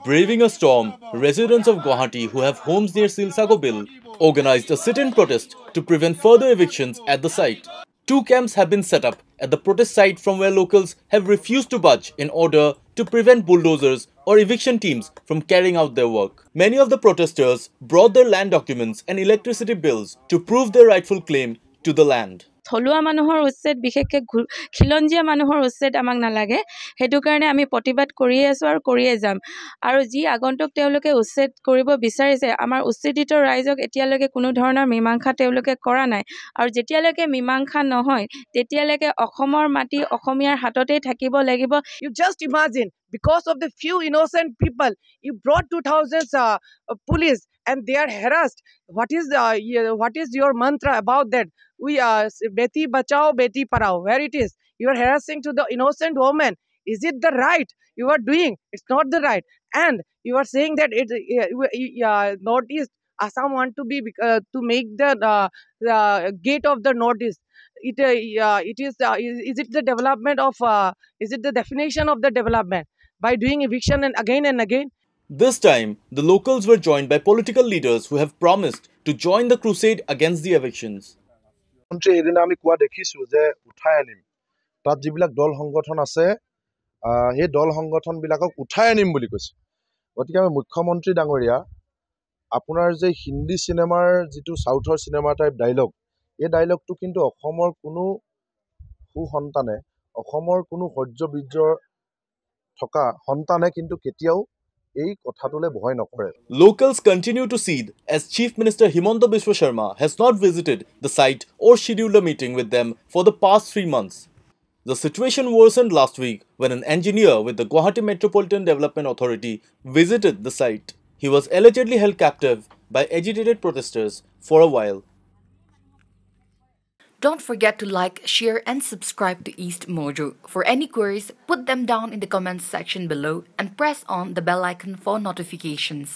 Braving a storm, residents of Guwahati who have homes near Silsago Bill organized a sit-in protest to prevent further evictions at the site. 2 camps have been set up at the protest site from where locals have refused to budge in order to prevent bulldozers or eviction teams from carrying out their work. Many of the protesters brought their land documents and electricity bills to prove their rightful claim to the land. থলুৱা মানুহৰ উচ্ছেদ বিশেষকৈ খিলঞ্জীয়া মানুহৰ উচ্ছেদ আমাক নালাগে হেতু কাৰণে আমি প্ৰতিবাদ কৰিয়ে আছো আৰু কৰিয়ে যাম আৰু যি আগন্তুক তেওঁলোকে উচ্ছেদ কৰিব বিচাৰিছে আমাৰ উচ্ছেদিত ৰাইজক এতিয়ালৈকে কোনো ধৰণৰ মীমাংসা তেওঁলোকে কৰা নাই আৰু যেতিয়ালৈকে মীমাংসা নহয় তেতিয়ালৈকে অসমৰ মাটি অসমীয়াৰ হাততেই থাকিব লাগিব You just imagine, because of the few innocent people, you brought 2000 police and they are harassed. What is your mantra about that? We Beti Bachao, Beti Parao. Where it is? You are harassing to the innocent woman. Is it the right you are doing? It's not the right. And you are saying that Northeast Assam want to be to make the gate of the Northeast. Is it the development of is it the definition of the development by doing eviction and again? This time, the locals were joined by political leaders who have promised to join the crusade against the evictions. আমি কোৱা দেখিছো যে উঠাই আনিম তাত যিবিলাক দল সংগঠন আছে সেই দল সংগঠন বিলাকক উঠাই আনিম বুলি কৈছে গতিকে আমি মুখ্যমন্ত্ৰী ডাঙৰীয়া আপোনাৰ যে হিন্দী সিনেমাৰ যেটো সাউথৰ সিনেমা টাইপ ডায়লগ এই ডায়লগটো কিন্তু অসমৰ কোনো সন্তানে অসমৰ কোনো সহ্যবীৰ্য থকা সন্তানে কিন্তু কেতিয়াও Locals continue to seethe as Chief Minister Himanta Biswa Sharma has not visited the site or scheduled a meeting with them for the past 3 months. The situation worsened last week when an engineer with the Guwahati Metropolitan Development Authority visited the site. He was allegedly held captive by agitated protesters for a while. Don't forget to like, share and subscribe to East Mojo. For any queries, put them down in the comments section below and press on the bell icon for notifications.